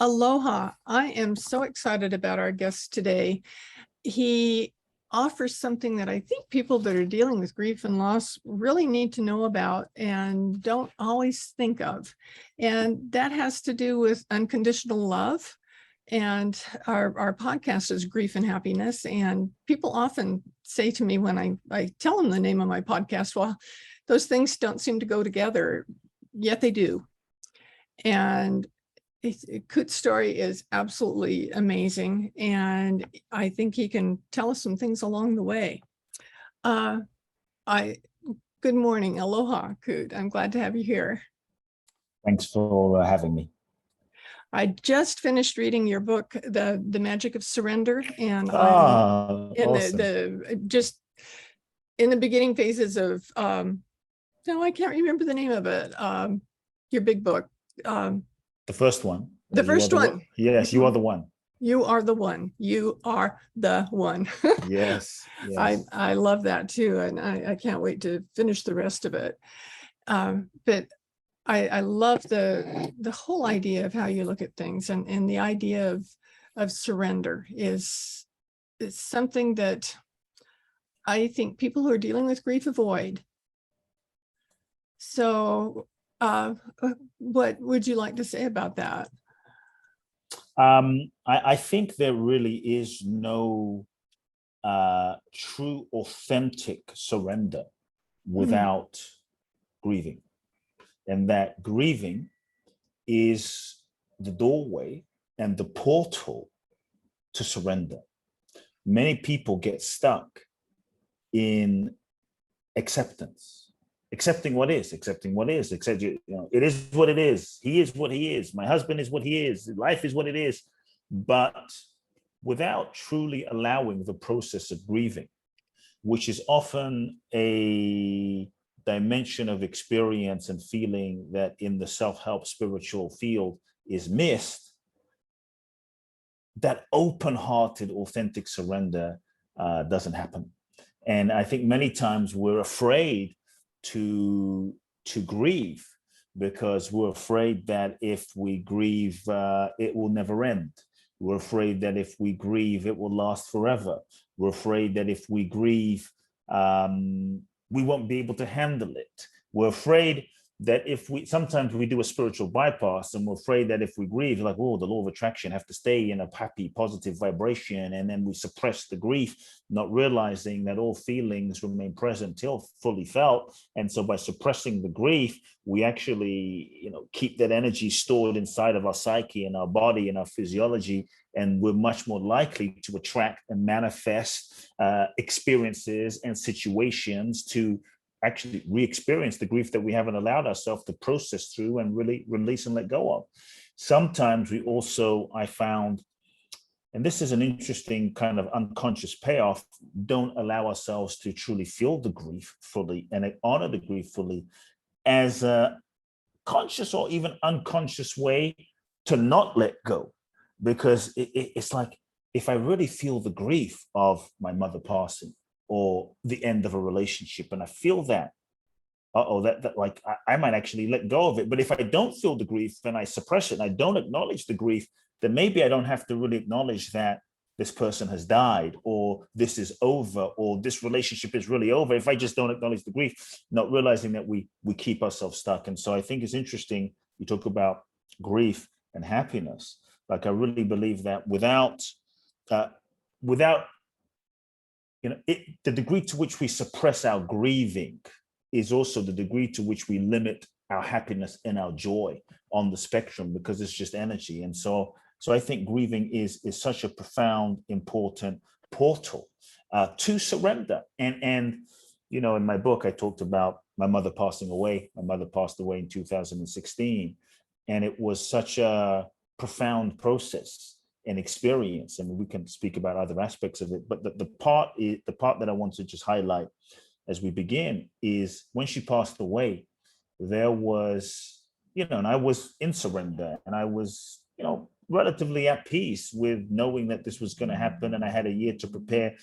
Aloha. I am so excited about our guest today. He offers something that I think people that are dealing with grief and loss really need to know about and don't always think of. And that has to do with unconditional love. And our podcast is Grief and Happiness. And people often say to me when I tell them the name of my podcast, well, those things don't seem to go together, yet they do. And Kute's story is absolutely amazing, and I think he can tell us some things along the way. Good morning, aloha, Kute. I'm glad to have you here. Thanks for having me. I just finished reading your book, The Magic of Surrender, and I'm in awesome. just in the beginning phases of no, I can't remember the name of it. Your big book. The first one. The first one. Yes, you are the one. You are the one. You are the one. Yes. Yes. I love that too. And I can't wait to finish the rest of it. But I love the whole idea of how you look at things, and the idea of surrender is something that I think people who are dealing with grief avoid. So what would you like to say about that? I think there really is no true, authentic surrender without grieving. And that grieving is the doorway and the portal to surrender. Many people get stuck in acceptance. Accepting what is, accept, it is what it is. He is what he is. My husband is what he is. Life is what it is. But without truly allowing the process of grieving, which is often a dimension of experience and feeling that in the self-help spiritual field is missed, that open-hearted, authentic surrender doesn't happen. And I think many times we're afraid to grieve because we're afraid that if we grieve, it will never end. We're afraid that if we grieve, it will last forever. We're afraid that if we grieve, we won't be able to handle it. We're afraid that sometimes we do a spiritual bypass, and we're afraid that if we grieve, like, oh, the law of attraction, have to stay in a happy, positive vibration, and then we suppress the grief, not realizing that all feelings remain present till fully felt. And so by suppressing the grief, we actually, keep that energy stored inside of our psyche and our body and our physiology, and we're much more likely to attract and manifest experiences and situations to actually re-experience the grief that we haven't allowed ourselves to process through and really release and let go of. Sometimes we also, I found, and this is an interesting kind of unconscious payoff, don't allow ourselves to truly feel the grief fully and honor the grief fully as a conscious or even unconscious way to not let go. Because it's like, if I really feel the grief of my mother passing, or the end of a relationship, and I feel that, I might actually let go of it. But if I don't feel the grief and I suppress it and I don't acknowledge the grief, then maybe I don't have to really acknowledge that this person has died, or this is over, or this relationship is really over. If I just don't acknowledge the grief, not realizing that we keep ourselves stuck. And so I think it's interesting, you talk about grief and happiness. Like, I really believe that without the degree to which we suppress our grieving is also the degree to which we limit our happiness and our joy on the spectrum, because it's just energy. And so I think grieving is such a profound, important portal to surrender. And in my book, I talked about my mother passing away. My mother passed away in 2016, and it was such a profound process and experience. I mean, we can speak about other aspects of it, but the part that I want to just highlight as we begin is when she passed away, there was, and I was in surrender, and I was, relatively at peace with knowing that this was going to happen, and I had a year to prepare.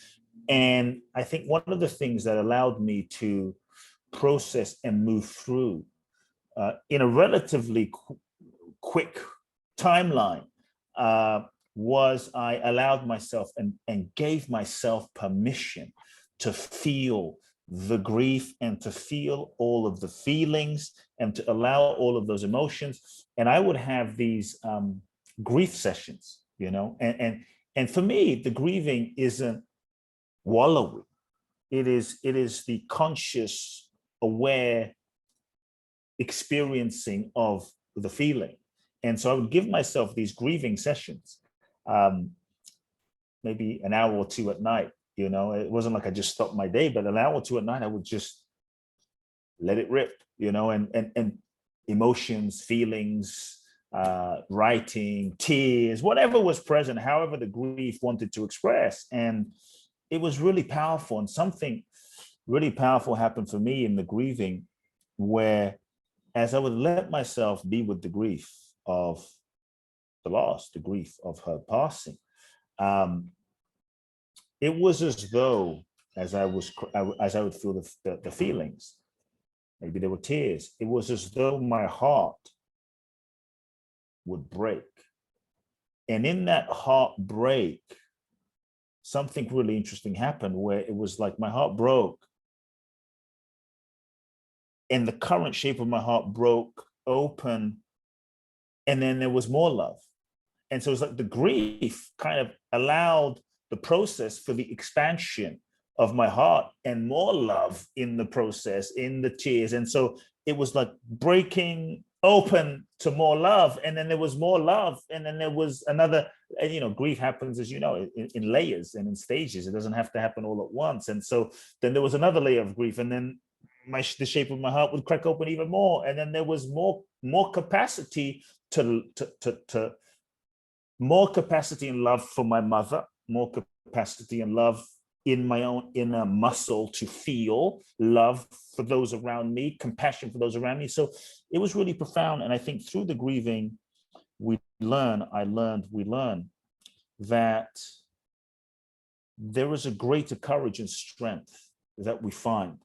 And I think one of the things that allowed me to process and move through in a relatively quick timeline was I allowed myself and gave myself permission to feel the grief and to feel all of the feelings and to allow all of those emotions. And I would have these grief sessions, you know, and for me, the grieving isn't wallowing. It is the conscious, aware experiencing of the feeling. And so I would give myself these grieving sessions, maybe an hour or two at night. You know, it wasn't like I just stopped my day, but an hour or two at night, I would just let it rip, you know, and emotions, feelings, writing, tears, whatever was present, however the grief wanted to express. And it was really powerful. And something really powerful happened for me in the grieving, where as I would let myself be with the grief of the loss, the grief of her passing, it was as though as I would feel the feelings, maybe there were tears, it was as though my heart would break. And in that heartbreak, something really interesting happened, where it was like my heart broke and the current shape of my heart broke open, and then there was more love. And so it's like the grief kind of allowed the process for the expansion of my heart and more love in the process, in the tears. And so it was like breaking open to more love. And then there was more love. And then there was another, and, you know, grief happens, as you know, in layers and in stages. It doesn't have to happen all at once. And so then there was another layer of grief. And then the shape of my heart would crack open even more. And then there was more capacity to more capacity and love for my mother, more capacity and love in my own inner muscle to feel love for those around me, compassion for those around me. So it was really profound. And I think through the grieving, we learn that there is a greater courage and strength that we find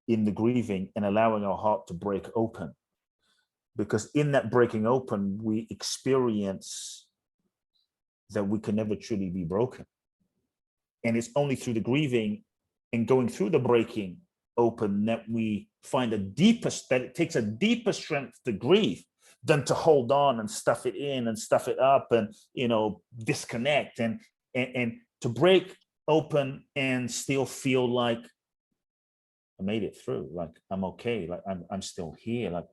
in the grieving and allowing our heart to break open. Because in that breaking open, we experience that we can never truly be broken. And it's only through the grieving and going through the breaking open that we find that it takes a deeper strength to grieve than to hold on and stuff it in and stuff it up and, you know, disconnect and to break open and still feel like I made it through, like I'm okay, like I'm still here, like,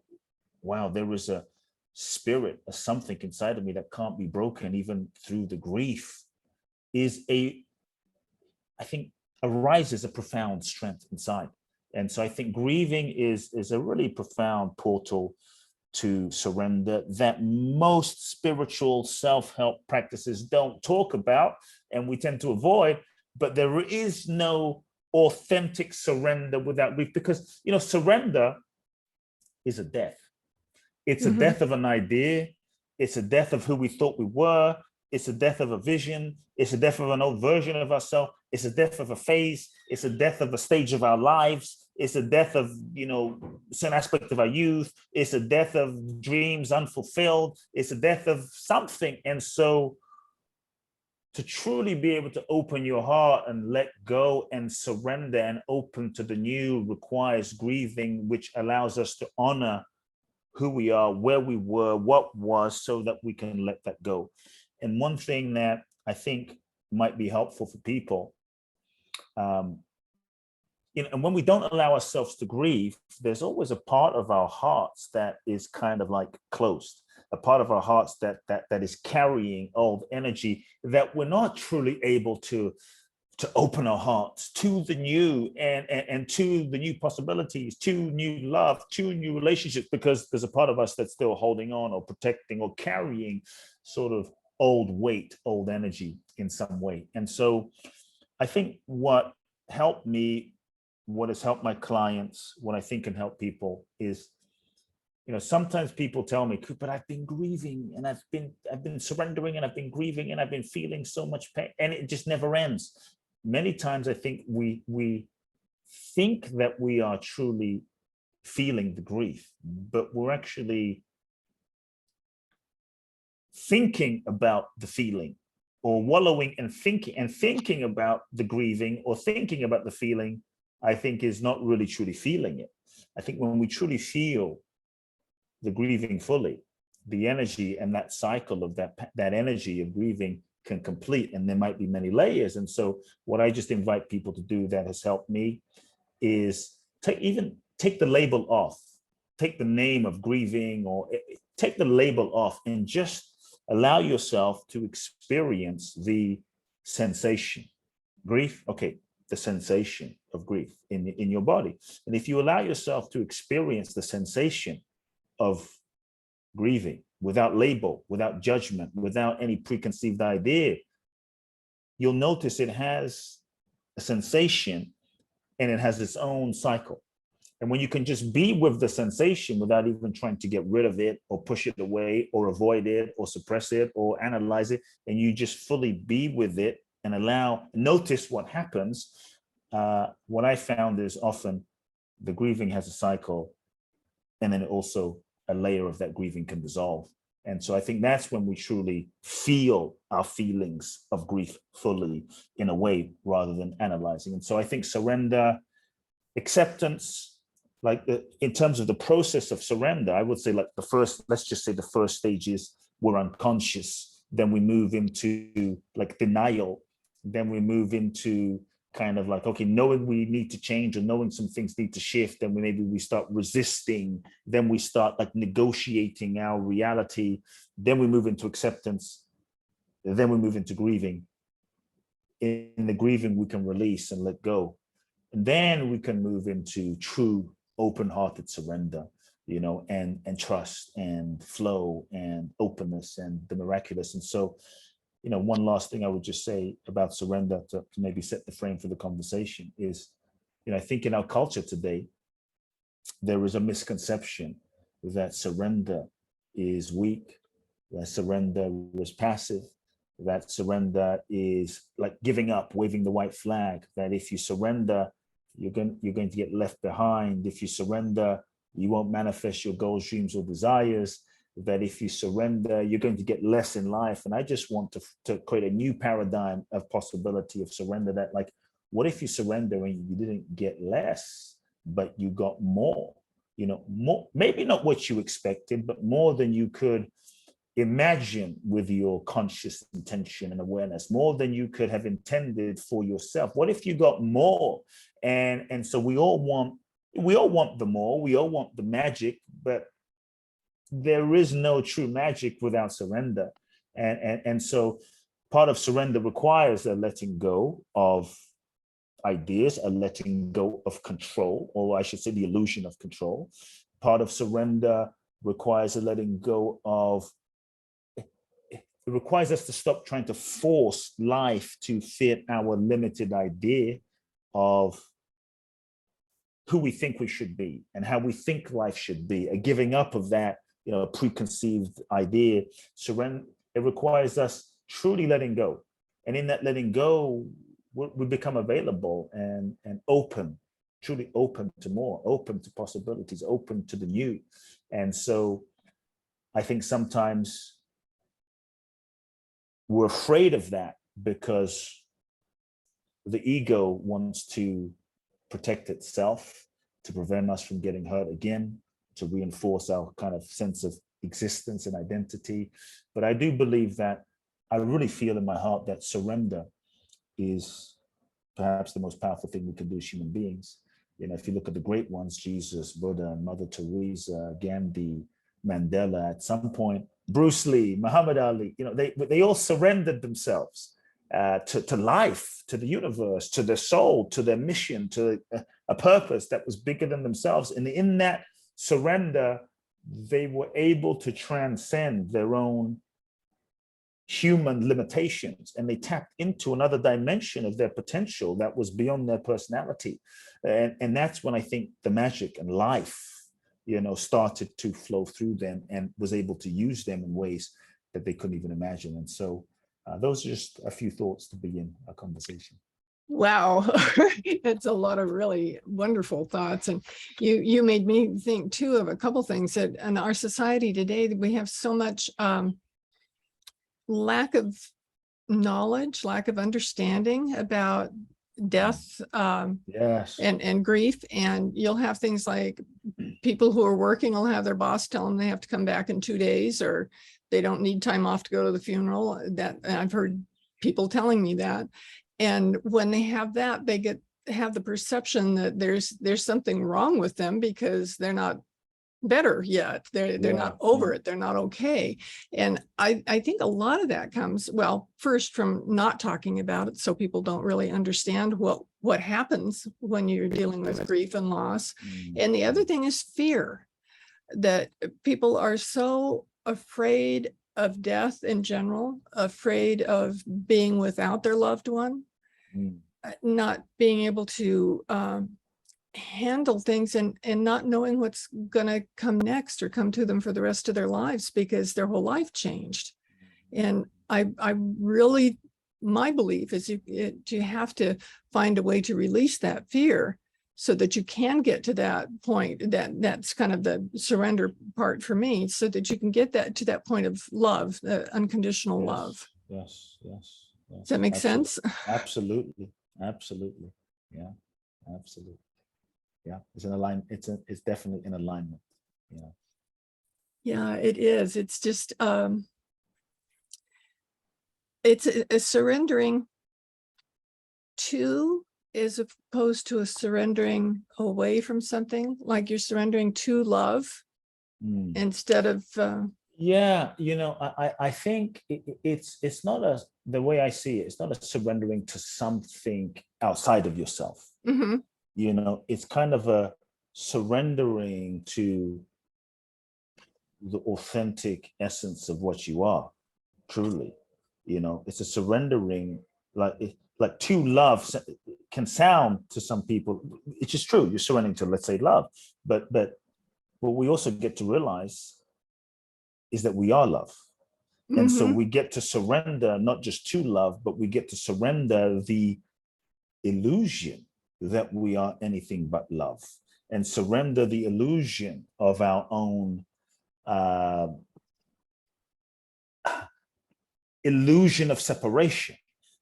wow, there is a spirit, a something inside of me that can't be broken even through the grief, I think arises a profound strength inside. And so I think grieving is a really profound portal to surrender that most spiritual self-help practices don't talk about, and we tend to avoid. But there is no authentic surrender without grief, because, you know, surrender is a death. It's a death of an idea. It's a death of who we thought we were. It's a death of a vision. It's a death of an old version of ourselves. It's a death of a phase. It's a death of a stage of our lives. It's a death of, you know, certain aspect of our youth. It's a death of dreams unfulfilled. It's a death of something. And so to truly be able to open your heart and let go and surrender and open to the new requires grieving, which allows us to honor who we are, where we were, what was, so that we can let that go. And one thing that I think might be helpful for people, you know, and when we don't allow ourselves to grieve, there's always a part of our hearts that is kind of like closed, a part of our hearts that is carrying old energy that we're not truly able to open our hearts to the new and to the new possibilities, to new love, to new relationships, because there's a part of us that's still holding on or protecting or carrying sort of old weight, old energy in some way. And so I think what helped me, what has helped my clients, what I think can help people is, you know, sometimes people tell me, but I've been grieving and I've been surrendering and I've been grieving and I've been feeling so much pain and it just never ends. Many times I think we think that we are truly feeling the grief, but we're actually thinking about the feeling, or wallowing and thinking about the grieving or thinking about the feeling, I think is not really truly feeling it. I think when we truly feel the grieving fully, the energy and that cycle of that energy of grieving can complete, and there might be many layers. And so what I just invite people to do that has helped me is take the label off, take the name of grieving, or take the label off, and just allow yourself to experience the sensation. Grief, okay, the sensation of grief in your body. And if you allow yourself to experience the sensation of grieving without label, without judgment, without any preconceived idea, you'll notice it has a sensation and it has its own cycle. And when you can just be with the sensation without even trying to get rid of it or push it away or avoid it or suppress it or analyze it, and you just fully be with it and notice what happens, what I found is often the grieving has a cycle, and then also a layer of that grieving can dissolve. And so I think that's when we truly feel our feelings of grief fully, in a way, rather than analyzing. And so I think surrender, acceptance, in terms of the process of surrender, I would say let's just say the first stage is we're unconscious. Then we move into denial. Then we move into kind of okay, knowing we need to change or knowing some things need to shift. Then maybe we start resisting. Then we start negotiating our reality. Then we move into acceptance. Then we move into grieving. In the grieving, we can release and let go. And then we can move into true open-hearted surrender, and trust and flow and openness and the miraculous. And so, one last thing I would just say about surrender to maybe set the frame for the conversation is, I think in our culture today, there is a misconception that surrender is weak, that surrender is passive, that surrender is like giving up, waving the white flag, that if you surrender, you're going to get left behind. If you surrender, you won't manifest your goals, dreams, or desires. That if you surrender, you're going to get less in life. And I just want to create a new paradigm of possibility of surrender. That what if you surrender and you didn't get less, but you got more? More, maybe not what you expected, but more than you could imagine with your conscious intention and awareness, more than you could have intended for yourself. What if you got more? And so we all want the more, we all want the magic, but there is no true magic without surrender. And so part of surrender requires a letting go of ideas, a letting go of control, or I should say the illusion of control. Part of surrender requires a letting go of, it requires us to stop trying to force life to fit our limited idea of who we think we should be and how we think life should be, a giving up of that, preconceived idea. Surrender, it requires us truly letting go. And in that letting go, we become available and open, truly open to more, open to possibilities, open to the new. And so I think sometimes we're afraid of that because the ego wants to protect itself, to prevent us from getting hurt again, to reinforce our kind of sense of existence and identity. But I do believe that, I really feel in my heart that surrender is perhaps the most powerful thing we can do as human beings. If you look at the great ones, Jesus, Buddha, Mother Teresa, Gandhi, Mandela, at some point, Bruce Lee, Muhammad Ali, they all surrendered themselves to life, to the universe, to their soul, to their mission, to a purpose that was bigger than themselves. And in that surrender, they were able to transcend their own human limitations, and they tapped into another dimension of their potential that was beyond their personality. And that's when I think the magic and life, started to flow through them and was able to use them in ways that they couldn't even imagine. And so those are just a few thoughts to begin our conversation. Wow, it's a lot of really wonderful thoughts. And you made me think too of a couple things that in our society today, we have so much lack of knowledge, lack of understanding about death, Yes. and grief. And you'll have things like people who are working will have their boss tell them they have to come back in 2 days, or they don't need time off to go to the funeral. That I've heard people telling me that. And when they have that, they have the perception that there's something wrong with them because they're not better yet. They're not over it. They're not okay. And I think a lot of that comes, well, first from not talking about it, so people don't really understand what happens when you're dealing with grief and loss. And the other thing is fear, that people are so afraid of death in general, afraid of being without their loved one, not being able to handle things, and not knowing what's going to come next or come to them for the rest of their lives, because their whole life changed. And I really, my belief is you have to find a way to release that fear so that you can get to that point. That's kind of the surrender part for me, so that you can get that to that point of love, unconditional love. Yes. Does that make sense? Absolutely. Yeah, absolutely. Yeah, it's an alignment. It's definitely in alignment. Yeah. Yeah, it is. It's just it's a surrendering to, as opposed to a surrendering away from something. Like you're surrendering to love instead of yeah, I think it's not the way I see it, it's not a surrendering to something outside of yourself. It's kind of a surrendering to the authentic essence of what you are, truly. It's a surrendering, like to love can sound to some people, it's just true, you're surrendering to, let's say, love, but what we also get to realize is that we are love. And so we get to surrender not just to love, but we get to surrender the illusion that we are anything but love, and surrender the illusion of our own illusion of separation,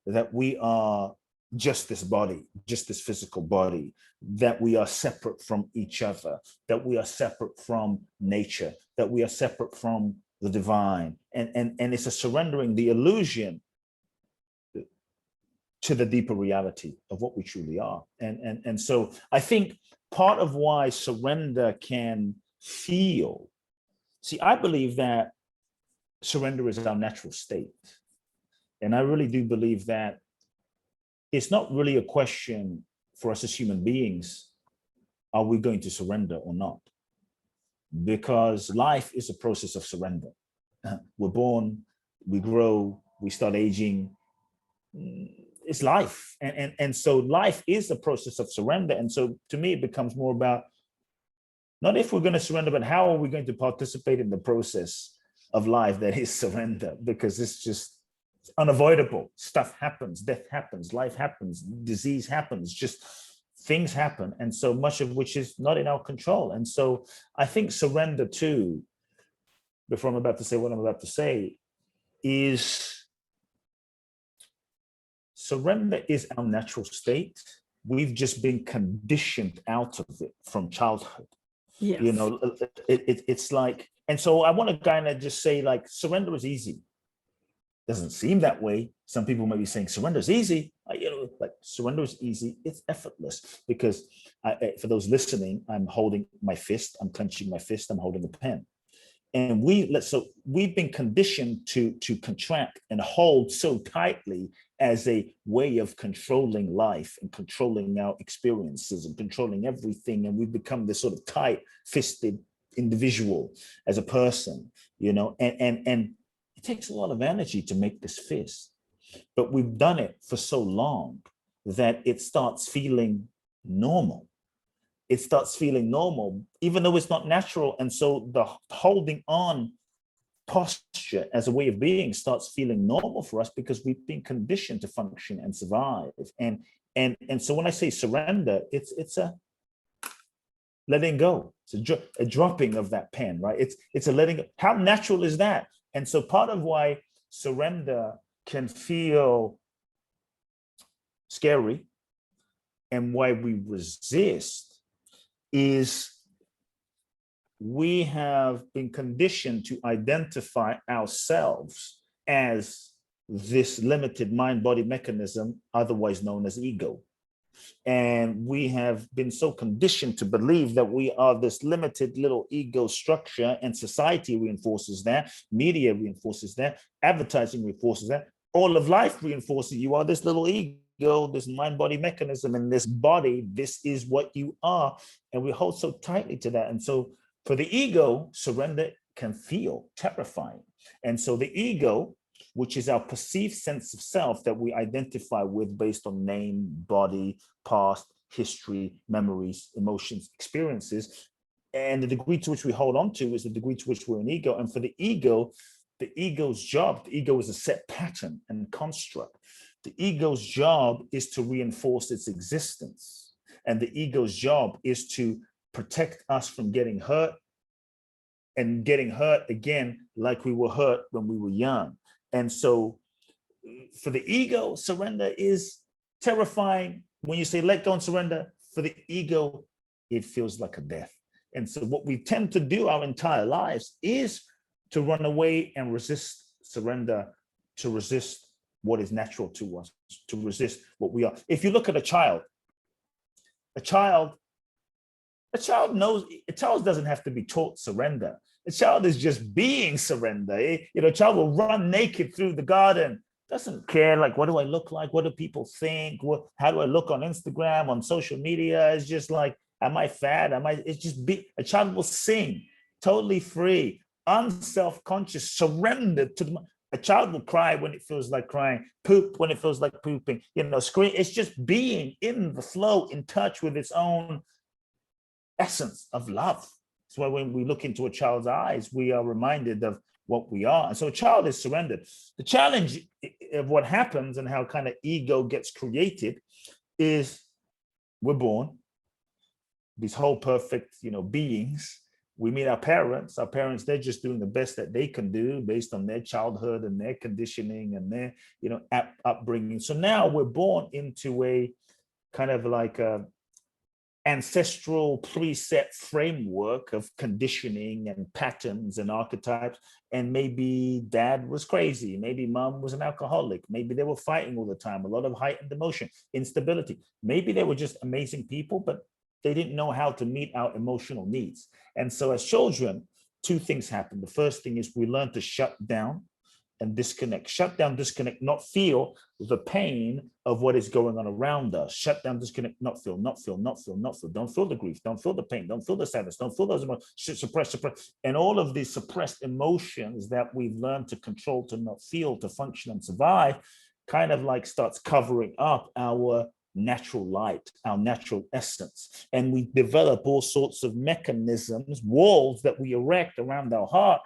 that we are just this body, just this physical body, that we are separate from each other, that we are separate from nature, that we are separate from the divine. And it's a surrendering the illusion to the deeper reality of what we truly are. And so I think part of why surrender can feel, I believe that surrender is our natural state. And I really do believe that it's not really a question for us as human beings, are we going to surrender or not? Because life is a process of surrender. We're born, we grow, we start aging. It's life. And so life is a process of surrender. And so to me, it becomes more about not if we're going to surrender, but how are we going to participate in the process of life that is surrender? Because it's just unavoidable. Stuff happens, death happens, life happens, disease happens, just things happen. And so much of which is not in our control. And so I think surrender too, before I'm about to say what I'm about to say, is surrender is our natural state. We've just been conditioned out of it from childhood. yes. It's like, and so I want to kind of just say, like, surrender is easy. Doesn't seem that way. Some people may be saying surrender is easy. Like surrender is easy. It's effortless, because for those listening, I'm holding my fist, I'm clenching my fist, I'm holding a pen. And we've been conditioned to contract and hold so tightly as a way of controlling life and controlling our experiences and controlling everything. And we've become this sort of tight-fisted individual as a person, and it takes a lot of energy to make this fist. But we've done it for so long that it starts feeling normal. It starts feeling normal, even though it's not natural. And so the holding on posture as a way of being starts feeling normal for us, because we've been conditioned to function and survive. And so when I say surrender, it's a letting go. It's a dropping of that pen, right? It's a letting go. How natural is that? And so part of why surrender can feel scary, and why we resist is we have been conditioned to identify ourselves as this limited mind-body mechanism, otherwise known as ego. And we have been so conditioned to believe that we are this limited little ego structure, and society reinforces that, media reinforces that, advertising reinforces that, all of life reinforces you are this little ego, this mind-body mechanism, and this body, this is what you are. And we hold so tightly to that. And so for the ego, surrender can feel terrifying. And so the ego, which is our perceived sense of self that we identify with based on name, body, past, history, memories, emotions, experiences, and the degree to which we hold on to is the degree to which we're an ego. And for the ego's job, the ego is a set pattern and construct. The ego's job is to reinforce its existence. And the ego's job is to protect us from getting hurt and getting hurt again, like we were hurt when we were young. And so for the ego, surrender is terrifying. When you say let go and surrender, for the ego, it feels like a death. And so what we tend to do our entire lives is to run away and resist surrender, to resist what is natural to us, to resist what we are. If you look at a child knows, a child doesn't have to be taught surrender. A child is just being surrender. A child will run naked through the garden, doesn't care, like, what do I look like? What do people think? How do I look on Instagram, on social media? It's just like, am I fat? It's just a child will sing, totally free, unself-conscious, surrendered to a child will cry when it feels like crying, poop when it feels like pooping, scream. It's just being in the flow, in touch with its own essence of love. That's why when we look into a child's eyes, we are reminded of what we are. And so a child is surrendered. The challenge of what happens and how kind of ego gets created is we're born, these whole perfect, beings. We meet our parents. Our parents, they're just doing the best that they can do based on their childhood and their conditioning and their, upbringing. So now we're born into a kind of like a ancestral preset framework of conditioning and patterns and archetypes. And maybe dad was crazy. Maybe mom was an alcoholic. Maybe they were fighting all the time, a lot of heightened emotion, instability. Maybe they were just amazing people, but they didn't know how to meet our emotional needs. And so as children, two things happen. The first thing is we learn to shut down and disconnect. Shut down, disconnect, not feel the pain of what is going on around us. Shut down, disconnect, not feel, not feel, not feel, not feel. Don't feel the grief, don't feel the pain, don't feel the sadness, don't feel those emotions. Suppress. And all of these suppressed emotions that we've learned to control, to not feel, to function and survive, kind of like starts covering up our natural light, our natural essence. And we develop all sorts of mechanisms, walls that we erect around our heart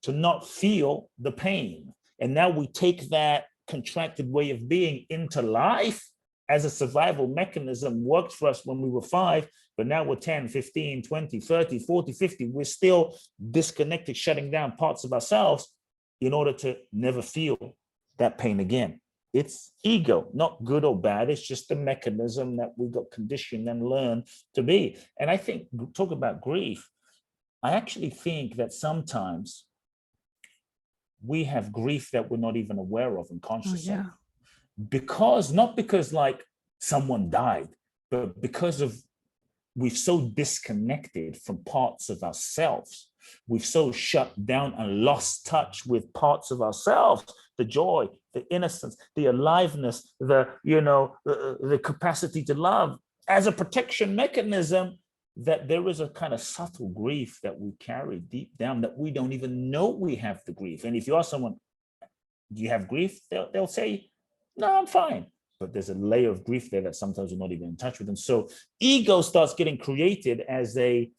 to not feel the pain. And now we take that contracted way of being into life as a survival mechanism. Worked for us when we were 5, but now we're 10, 15, 20, 30, 40, 50. We're still disconnected, shutting down parts of ourselves in order to never feel that pain again. It's ego, not good or bad. It's just a mechanism that we got conditioned and learned to be. And I think, talk about grief, I actually think that sometimes we have grief that we're not even aware of and conscious of. Not because like someone died, but because of we've so disconnected from parts of ourselves. We've so shut down and lost touch with parts of ourselves, the joy, the innocence, the aliveness, the capacity to love as a protection mechanism, that there is a kind of subtle grief that we carry deep down that we don't even know we have the grief. And if you ask someone, do you have grief? They'll say, no, I'm fine. But there's a layer of grief there that sometimes we're not even in touch with. And so ego starts getting created as a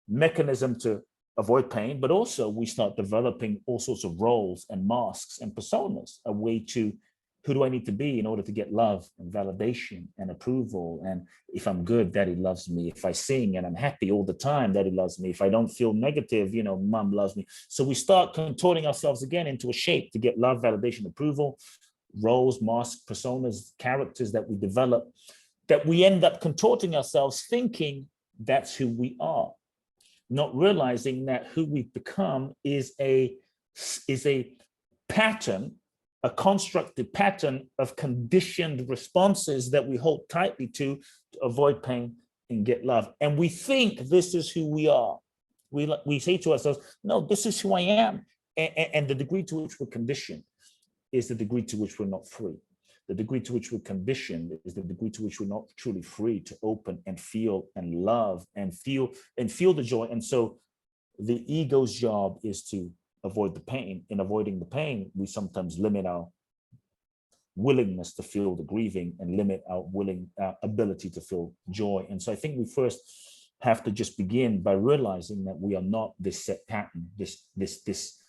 mechanism to avoid pain, but also we start developing all sorts of roles and masks and personas, a way to who do I need to be in order to get love and validation and approval? And if I'm good, daddy loves me. If I sing and I'm happy all the time, daddy loves me. If I don't feel negative, mom loves me. So we start contorting ourselves again into a shape to get love, validation, approval, roles, masks, personas, characters that we develop, that we end up contorting ourselves thinking that's who we are, not realizing that who we've become is a pattern, a constructed pattern of conditioned responses that we hold tightly to avoid pain and get love. And we think this is who we are. We say to ourselves, no, this is who I am. And the degree to which we're conditioned is the degree to which we're not free. The degree to which we're conditioned is the degree to which we're not truly free to open and feel and love and feel the joy. And so the ego's job is to avoid the pain. In avoiding the pain, we sometimes limit our willingness to feel the grieving and limit our ability to feel joy. And so I think we first have to just begin by realizing that we are not this set pattern, this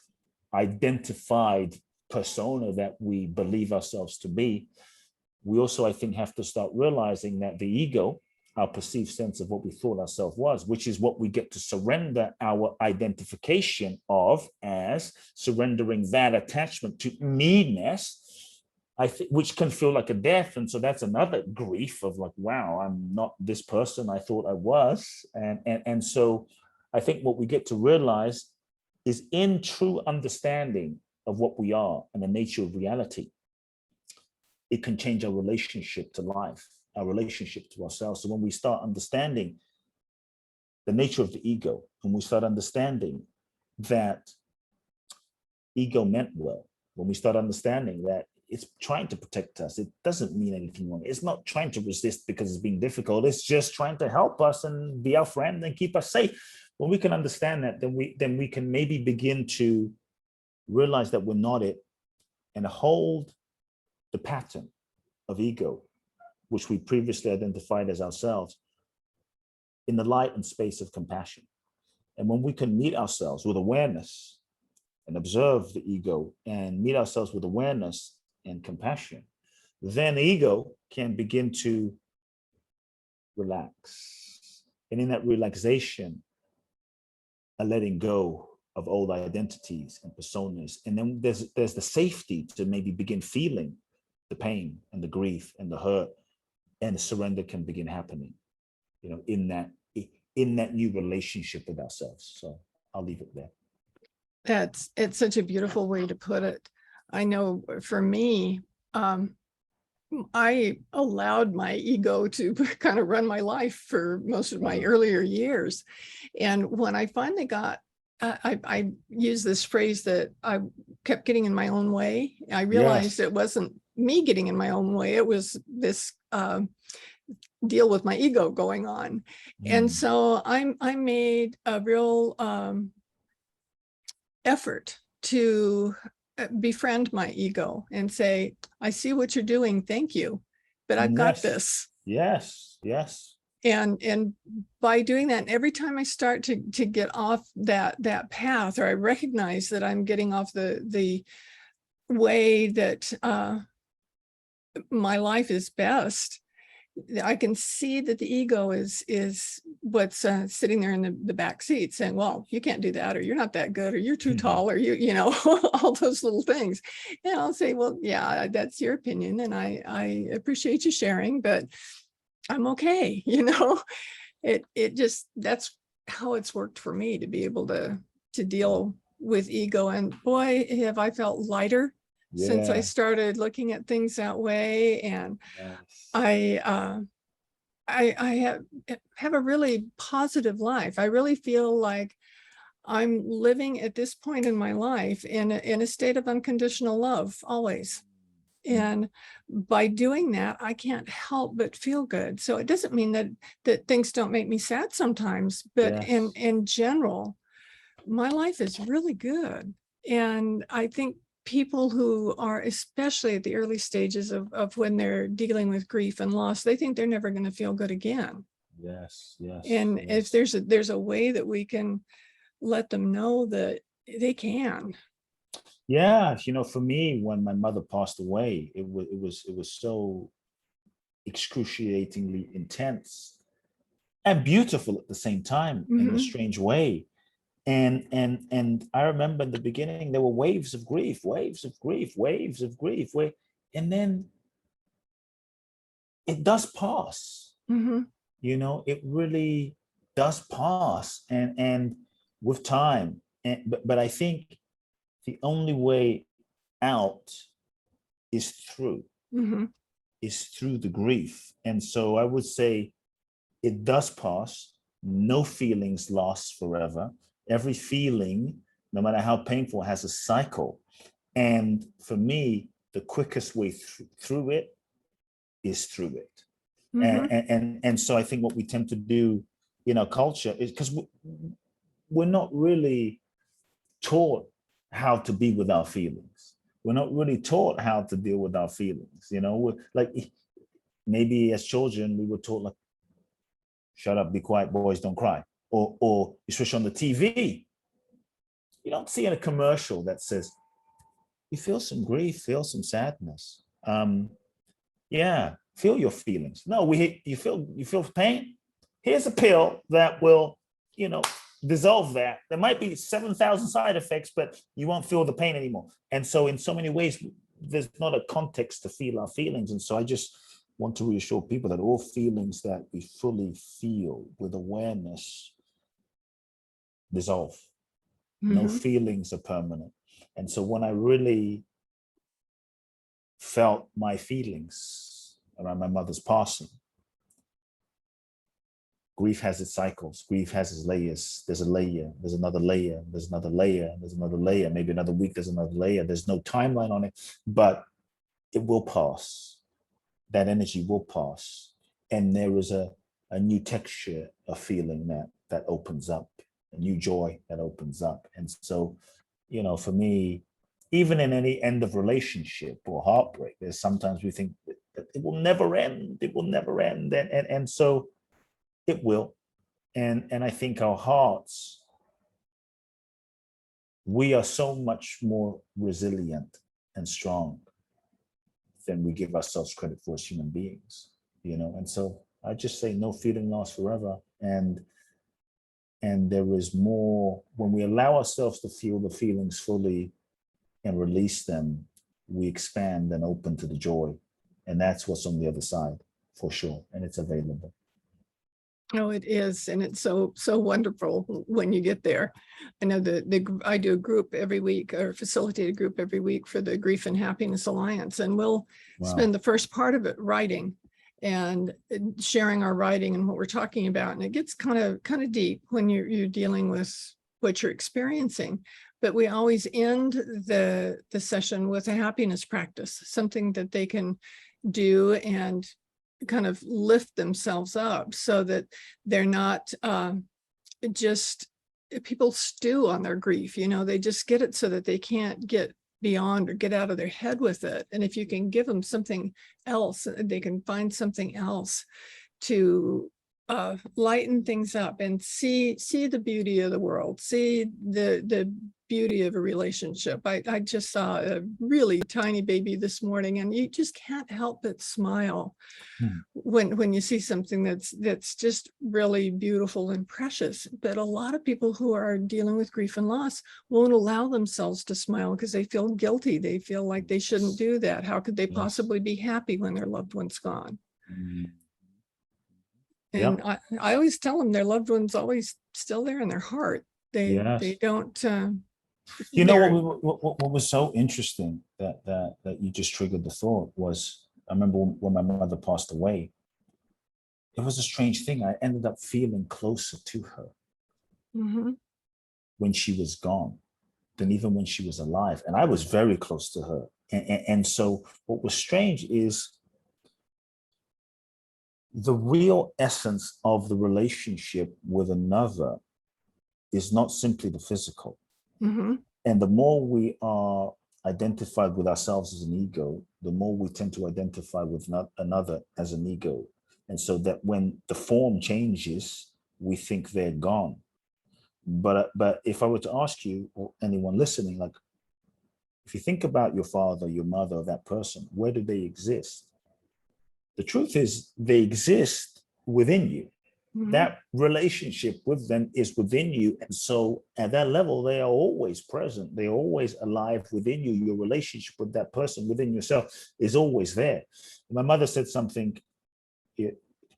identified persona that we believe ourselves to be. We also, I think, have to start realizing that the ego, our perceived sense of what we thought ourselves was, which is what we get to surrender our identification of as surrendering that attachment to me-ness, which can feel like a death. And so that's another grief of like, wow, I'm not this person I thought I was. And so I think what we get to realize is, in true understanding of what we are and the nature of reality, it can change our relationship to life, our relationship to ourselves. So when we start understanding the nature of the ego, when we start understanding that ego meant well, when we start understanding that it's trying to protect us, it doesn't mean anything wrong. It's not trying to resist because it's being difficult. It's just trying to help us and be our friend and keep us safe. When we can understand that, then we can maybe begin to realize that we're not it, and hold the pattern of ego, which we previously identified as ourselves, in the light and space of compassion. And when we can meet ourselves with awareness and observe the ego and meet ourselves with awareness and compassion, then the ego can begin to relax. And in that relaxation, a letting go of old identities and personas. And then there's the safety to maybe begin feeling the pain and the grief and the hurt, and the surrender can begin happening, in that new relationship with ourselves. So I'll leave it there. It's such a beautiful way to put it. I know for me, I allowed my ego to kind of run my life for most of my earlier years. And when I finally got, I use this phrase that I kept getting in my own way. I realized It wasn't me getting in my own way. It was this deal with my ego going on. And so I made a real effort to befriend my ego and say, I see what you're doing. Thank you. But I've got this. Yes. And by doing that, every time I start to get off that path, or I recognize that I'm getting off the way that my life is best, I can see that the ego is what's sitting there in the back seat saying, well, you can't do that, or you're not that good, or you're too tall, or you know, all those little things. And I'll say, well, yeah, that's your opinion. And I appreciate you sharing, but I'm okay. You know, it just, that's how it's worked for me to be able to deal with ego. And boy, have I felt lighter since I started looking at things that way. And I have a really positive life. I really feel like I'm living at this point in my life in a state of unconditional love, always. And by doing that, I can't help but feel good. So it doesn't mean that things don't make me sad sometimes, but in general, my life is really good. And I think people who are, especially at the early stages of when they're dealing with grief and loss, they think they're never going to feel good again. And if there's a way that we can let them know that they can. Yeah, for me, when my mother passed away, it was so excruciatingly intense and beautiful at the same time in a Hmm. strange way. And I remember in the beginning there were waves of grief, waves of grief, waves of grief, and then it does pass. Hmm. It really does pass, and with time. But I think the only way out is through Hmm. the grief. And so I would say it does pass. No feelings last forever. Every feeling, no matter how painful, has a cycle. And for me, the quickest way through it is through it. Hmm. And so I think what we tend to do in our culture is because we're not really taught how to be with our feelings. We're not really taught how to deal with our feelings. We're like, maybe as children we were taught like, shut up, be quiet, boys don't cry. Or especially on the TV, you don't see in a commercial that says, you feel some grief, feel some sadness. Yeah, feel your feelings. No, you feel pain. Here's a pill that will, you know, dissolve that. There might be 7,000 side effects, but you won't feel the pain anymore. And so, in so many ways, there's not a context to feel our feelings. And so, I just want to reassure people that all feelings that we fully feel with awareness dissolve. No Hmm. feelings are permanent. And so, when I really felt my feelings around my mother's passing, grief has its cycles. Grief has its layers. There's a layer, there's another layer, there's another layer, there's another layer. Maybe another week, there's another layer. There's no timeline on it, but it will pass. That energy will pass. And there is a new texture of feeling that opens up, a new joy that opens up. And so, for me, even in any end of relationship or heartbreak, there's sometimes we think that it will never end. It will never end. And so it will. And I think our hearts, we are so much more resilient and strong than we give ourselves credit for as human beings. And so I just say no feeling lasts forever. And there is more when we allow ourselves to feel the feelings fully and release them, we expand and open to the joy. And that's what's on the other side for sure. And it's available. Oh, it is, and it's so wonderful when you get there. I know I do a group every week, or facilitate a group every week for the Grief and Happiness Alliance, and we'll Wow. spend the first part of it writing and sharing our writing and what we're talking about. And it gets kind of deep when you're dealing with what you're experiencing. But we always end the session with a happiness practice, something that they can do and kind of lift themselves up so that they're not just people stew on their grief. They just get it so that they can't get beyond or get out of their head with it. And if you can give them something else, they can find something else to lighten things up and see the beauty of the world, see the beauty of a relationship. I just saw a really tiny baby this morning, and you just can't help but smile Hmm. when you see something that's just really beautiful and precious. But a lot of people who are dealing with grief and loss won't allow themselves to smile because they feel guilty. They feel like they shouldn't do that. How could they Yes. possibly be happy when their loved one's gone? Mm. And Yep. I always tell them their loved one's always still there in their heart. They Yes. don't You know they're what was so interesting that you just triggered the thought was I remember when my mother passed away, it was a strange thing. I ended up feeling closer to her Mhm. when she was gone than even when she was alive. And I was very close to her. And so what was strange is the real essence of the relationship with another is not simply the physical. Mhm. And the more we are identified with ourselves as an ego, the more we tend to identify with another as an ego. And so that when the form changes, we think they're gone. But if I were to ask you or anyone listening, like, if you think about your father, your mother, that person, where do they exist? The truth is they exist within you. Mhm. That relationship with them is within you. And so at that level, they are always present. They're always alive within you. Your relationship with that person within yourself is always there. My mother said something,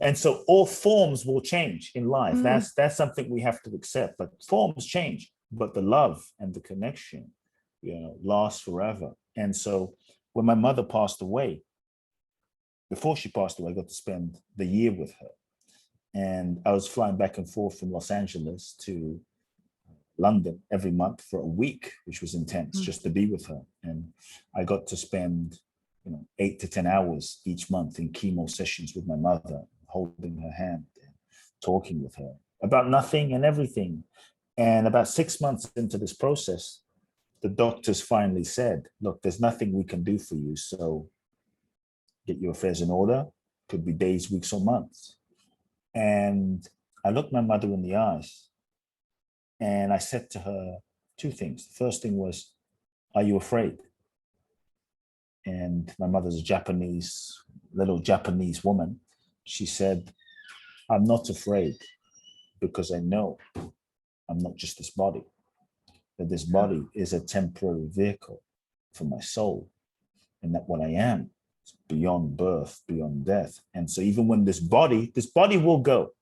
and so all forms will change in life. Mm. That's something we have to accept. But forms change, but the love and the connection, lasts forever. And so when my mother passed away, before she passed away, I got to spend the year with her. And I was flying back and forth from Los Angeles to London every month for a week, which was intense, just to be with her. And I got to spend, 8 to 10 hours each month in chemo sessions with my mother, holding her hand, and talking with her about nothing and everything. And about 6 months into this process, the doctors finally said, look, there's nothing we can do for you. So get your affairs in order. Could be days, weeks, or months. And I looked my mother in the eyes and I said to her two things. The first thing was, are you afraid? And my mother's a little Japanese woman. She said, I'm not afraid because I know I'm not just this body, that this body is a temporary vehicle for my soul, and that what I am is beyond birth, beyond death. And so even when this body will go,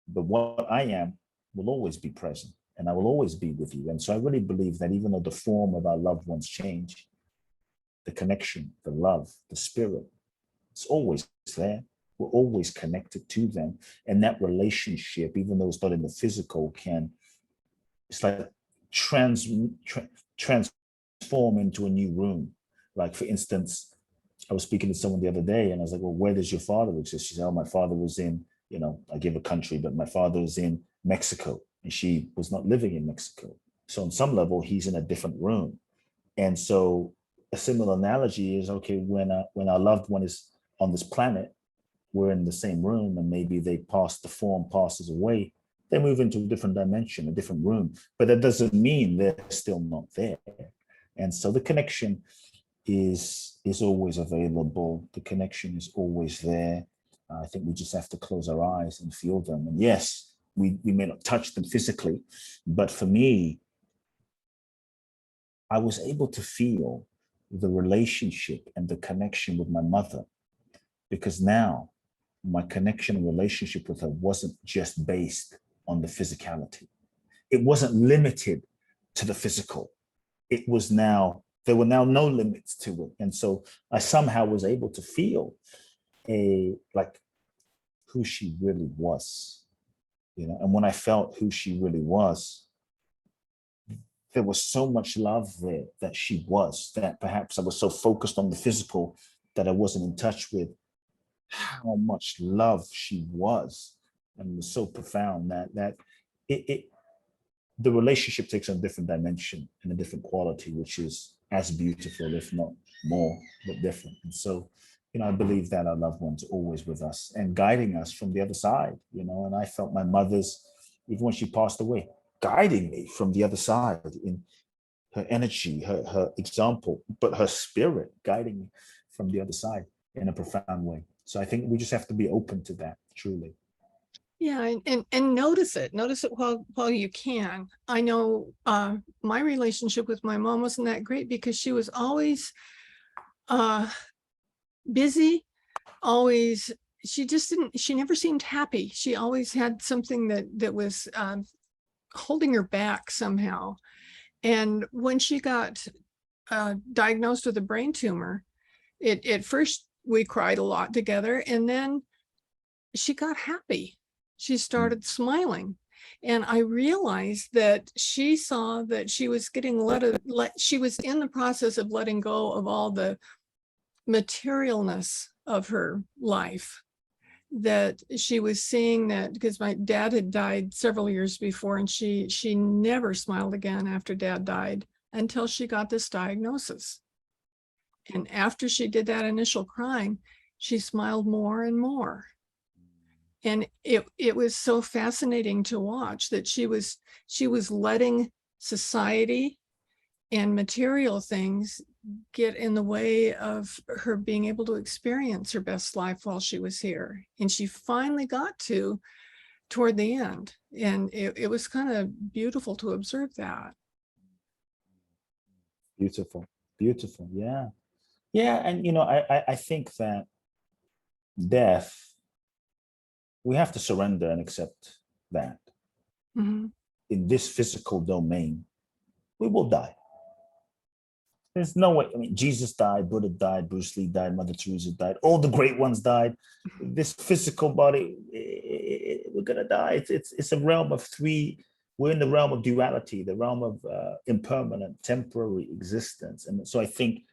but what I am will always be present, and I will always be with you. And so I really believe that even though the form of our loved ones change, the connection, the love, the spirit, it's always there. We're always connected to them. And that relationship, even though it's not in the physical, it's like transform into a new room. Like, for instance, I was speaking to someone the other day and I was like, well, where does your father exist? She said, oh, my father was in, I give a country, but my father was in Mexico and she was not living in Mexico. So on some level, he's in a different room. And so a similar analogy is, okay, when our loved one is on this planet, we're in the same room, and maybe the form passes away, they move into a different dimension, a different room, but that doesn't mean they're still not there. And so the connection is always available. The connection is always there. I think we just have to close our eyes and feel them. And yes, we may not touch them physically, but for me, I was able to feel the relationship and the connection with my mother, because now my connection and relationship with her wasn't just based on the physicality. It wasn't limited to the physical. There were now no limits to it. And so I somehow was able to feel who she really was, and when I felt who she really was, there was so much love there that she was, that perhaps I was so focused on the physical that I wasn't in touch with how much love she was. And it was so profound that the relationship takes on a different dimension and a different quality, which is as beautiful, if not more, but different. And so, I believe that our loved ones are always with us and guiding us from the other side, and I felt my mother's, even when she passed away, guiding me from the other side in her energy, her example, but her spirit guiding me from the other side in a profound way. So I think we just have to be open to that, truly. Yeah, and notice it while you can. I know my relationship with my mom wasn't that great because she was always busy, always. She never seemed happy. She always had something that was holding her back somehow. And when she got diagnosed with a brain tumor, at first we cried a lot together, and then she got happy. She started smiling. And I realized that she saw that she was she was in the process of letting go of all the materialness of her life. That she was seeing that, because my dad had died several years before, and she never smiled again after dad died until she got this diagnosis. And after she did that initial crying, she smiled more and more. And it was so fascinating to watch that she was letting society and material things get in the way of her being able to experience her best life while she was here. And she finally got to toward the end. And it was kind of beautiful to observe that. Beautiful, beautiful. Yeah. Yeah. And, I think that death, we have to surrender and accept that Mhm. in this physical domain, we will die. There's no way. I mean, Jesus died, Buddha died, Bruce Lee died, Mother Teresa died, all the great ones died. This physical body, we're gonna die. It's a realm of three. We're in the realm of duality, the realm of impermanent, temporary existence. And so I think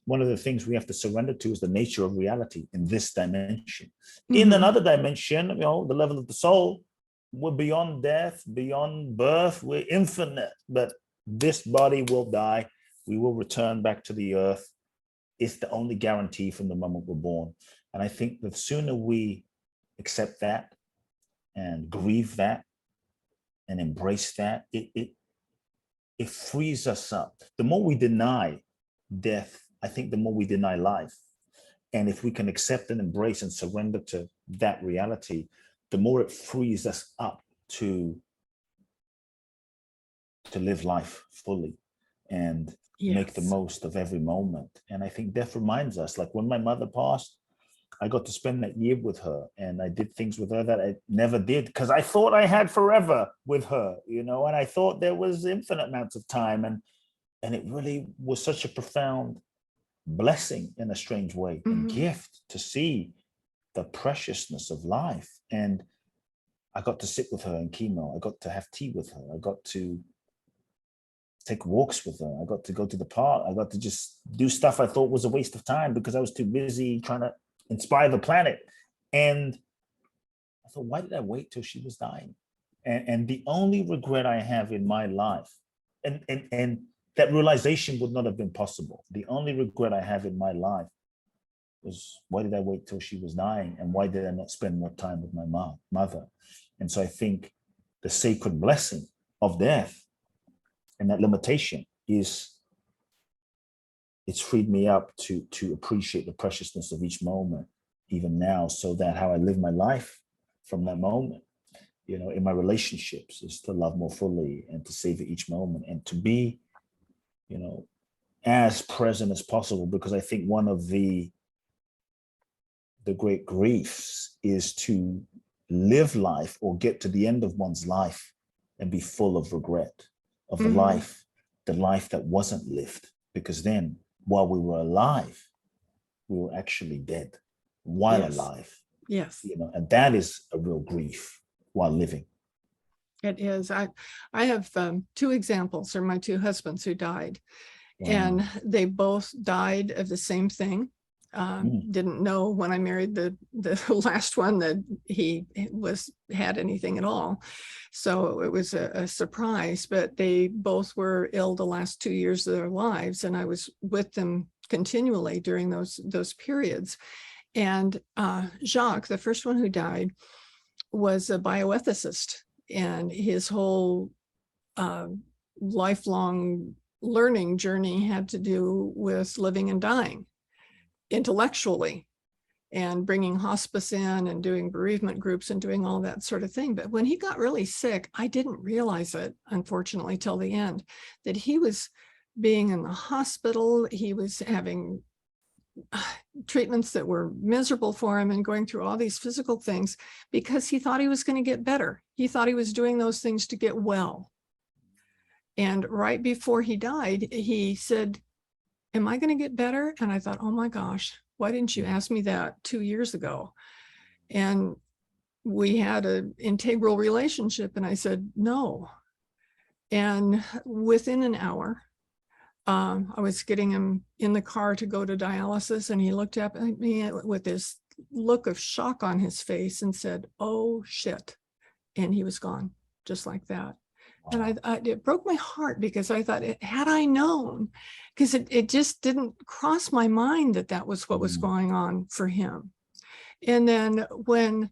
one of the things we have to surrender to is the nature of reality in this dimension. In Mhm. another dimension, the level of the soul, we're beyond death, beyond birth, we're infinite, but this body will die. We will return back to the earth. It's the only guarantee from the moment we're born. And I think the sooner we accept that and grieve that and embrace that, it frees us up. The more we deny death, I think the more we deny life. And if we can accept and embrace and surrender to that reality, the more it frees us up to live life fully and make the Yes. most of every moment. And I think death reminds us, like when my mother passed, I got to spend that year with her, and I did things with her that I never did because I thought I had forever with her, and I thought there was infinite amounts of time. And it really was such a profound blessing in a strange way, and Mhm. gift to see the preciousness of life. And I got to sit with her in chemo. I got to have tea with her. I got to take walks with her. I got to go to the park. I got to just do stuff I thought was a waste of time because I was too busy trying to inspire the planet. And I thought, why did I wait till she was dying? And the only regret I have in my life, and that realization would not have been possible. The only regret I have in my life was, why did I wait till she was dying? And why did I not spend more time with my mother? And so I think the sacred blessing of death and that limitation it's freed me up to appreciate the preciousness of each moment, even now, so that how I live my life from that moment, in my relationships, is to love more fully and to savor each moment and to be, as present as possible. Because I think one of the great griefs is to live life or get to the end of one's life and be full of regret of the Mhm. life that wasn't lived, because then while we were alive, we were actually dead while Yes. alive, Yes. and that is a real grief while living. It is. I have two examples, or my two husbands who died, Wow. and they both died of the same thing. Didn't know when I married the last one that he had anything at all. So it was a surprise, but they both were ill the last 2 years of their lives. And I was with them continually during those periods. And Jacques, the first one who died, was a bioethicist, and his whole lifelong learning journey had to do with living and dying intellectually, and bringing hospice in and doing bereavement groups and doing all that sort of thing. But when he got really sick, I didn't realize it, unfortunately, till the end, that he was being in the hospital. He was having treatments that were miserable for him and going through all these physical things because he thought he was going to get better. He thought he was doing those things to get well. And right before he died, he said, am I going to get better? And I thought, oh my gosh, why didn't you ask me that 2 years ago? And we had an integral relationship, and I said, no. And within an hour, I was getting him in the car to go to dialysis, and he looked up at me with this look of shock on his face and said, oh shit. And he was gone just like that. And it broke my heart, because I thought, had I known, because it just didn't cross my mind that was what was going on for him. And then when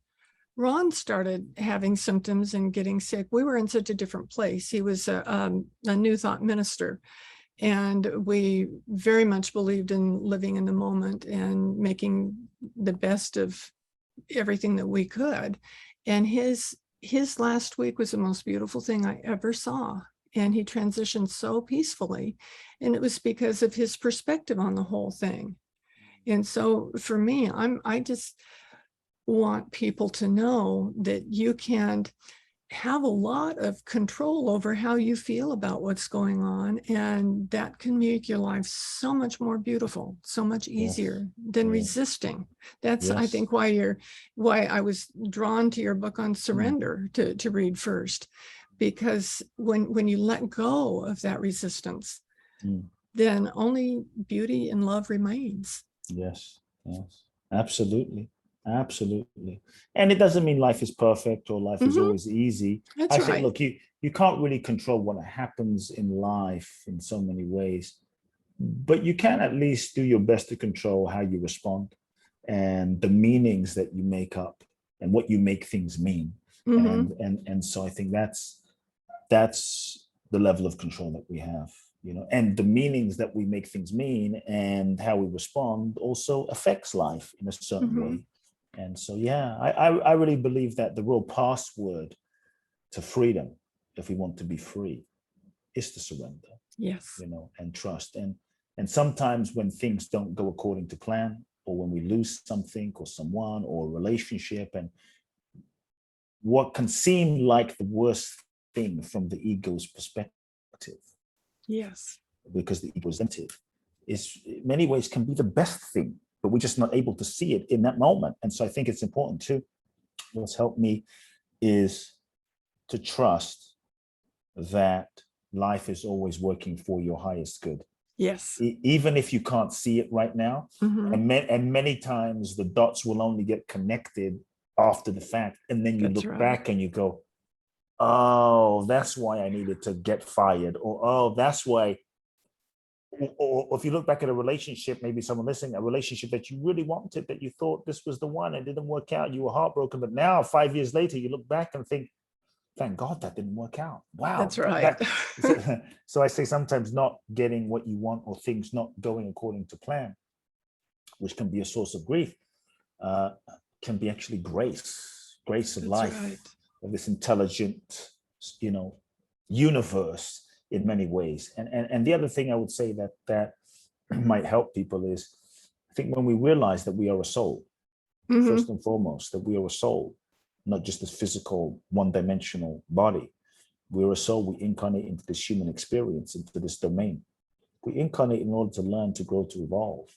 Ron started having symptoms and getting sick, we were in such a different place. He was a New Thought minister, And we very much believed in living in the moment and making the best of everything that we could. And his last week was the most beautiful thing I ever saw. And he transitioned so peacefully. And it was because of his perspective on the whole thing. And so for me, I just want people to know that you can have a lot of control over how you feel about what's going on, and that can make your life so much more beautiful, so much easier than resisting. That's, I think, why I was drawn to your book on surrender to read first, because when you let go of that resistance, then only beauty and love remains. Yes, absolutely. Absolutely. And it doesn't mean life is perfect or life is always easy. That's I think, right. look, you can't really control what happens in life in so many ways, but you can at least do your best to control how you respond and the meanings that you make up and what you make things mean. And so I think that's the level of control that we have, and the meanings that we make things mean and how we respond also affects life in a certain way. And so, I really believe that the real password to freedom, if we want to be free, is to surrender. Yes. And trust. And sometimes when things don't go according to plan, or when we lose something or someone or a relationship, and what can seem like the worst thing from the ego's perspective, yes, because the ego is limited, is in many ways can be the best thing, but we're just not able to see it in that moment. And so I think it's important too. What's helped me is to trust that life is always working for your highest good. Yes. Even if you can't see it right now. And many times the dots will only get connected after the fact. And then you look back and you go, oh, that's why I needed to get fired. Or, oh, that's why. Or if you look back at a relationship, maybe someone listening, a relationship that you really wanted, that you thought this was the one, and it didn't work out, you were heartbroken. But now, 5 years later, you look back and think, thank God that didn't work out. Wow. That's right. So I say sometimes not getting what you want, or things not going according to plan, which can be a source of grief, can be actually grace of That's life, of this intelligent, universe in many ways. And the other thing I would say that might help people is, I think when we realize that we are a soul, first and foremost, that we are a soul, not just this physical one-dimensional body. We're a soul. We incarnate into this human experience, into this domain. We incarnate in order to learn, to grow, to evolve.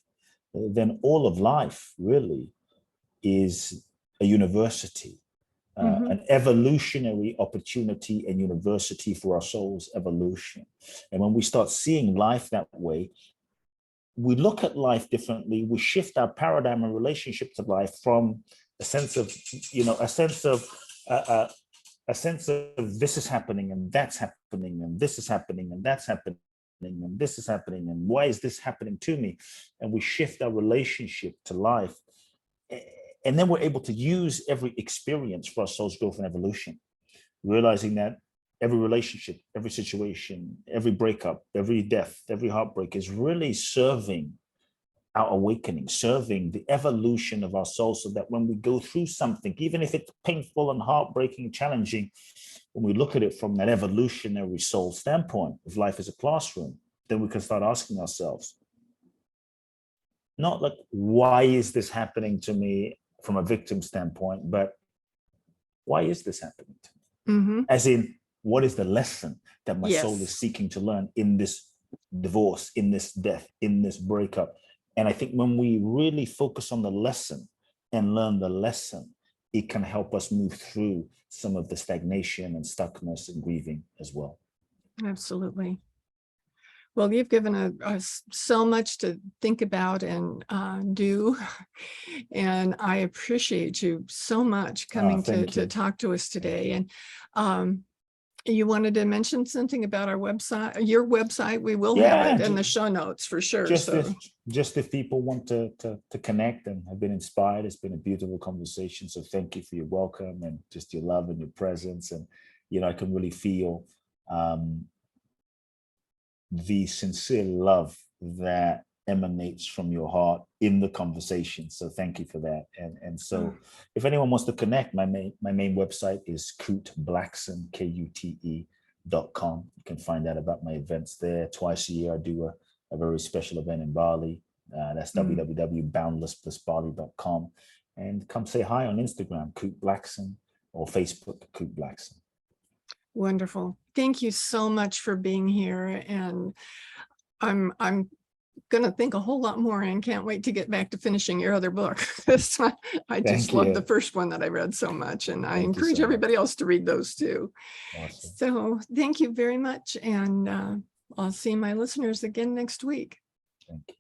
Then all of life really is a university, an evolutionary opportunity and university for our soul's evolution. And when we start seeing life that way, we look at life differently. We shift our paradigm and relationship to life from a sense of this is happening and that's happening and this is happening and that's happening and this is happening and why is this happening to me? And we shift our relationship to life. And then we're able to use every experience for our soul's growth and evolution, realizing that every relationship, every situation, every breakup, every death, every heartbreak is really serving our awakening, serving the evolution of our soul, so that when we go through something, even if it's painful and heartbreaking, challenging, when we look at it from that evolutionary soul standpoint, if life is a classroom, then we can start asking ourselves, not like, why is this happening to me from a victim standpoint, but why is this happening to me? As in, what is the lesson that my soul is seeking to learn in this divorce, in this death, in this breakup? And I think when we really focus on the lesson and learn the lesson, it can help us move through some of the stagnation and stuckness and grieving as well. Absolutely. Well, you've given us so much to think about and do. And I appreciate you so much coming to talk to us today. And you wanted to mention something about our website, your website. We will have it in the show notes for sure. Just if people want to connect and have been inspired, it's been a beautiful conversation. So thank you for your welcome and just your love and your presence. And, I can really feel the sincere love that emanates from your heart in the conversation. So thank you for that. And so if anyone wants to connect, my main website is Kute Blackson, KUTE.com. You can find out about my events there. Twice a year, I do a very special event in Bali. That's www.boundlessplusbali.com. And come say hi on Instagram, Kute Blackson, or Facebook, Kute Blackson. Wonderful. Thank you so much for being here. And I'm going to think a whole lot more and can't wait to get back to finishing your other book. I just love the first one that I read so much, and I encourage everybody else to read those too. Awesome. So thank you very much. And I'll see my listeners again next week. Thank you.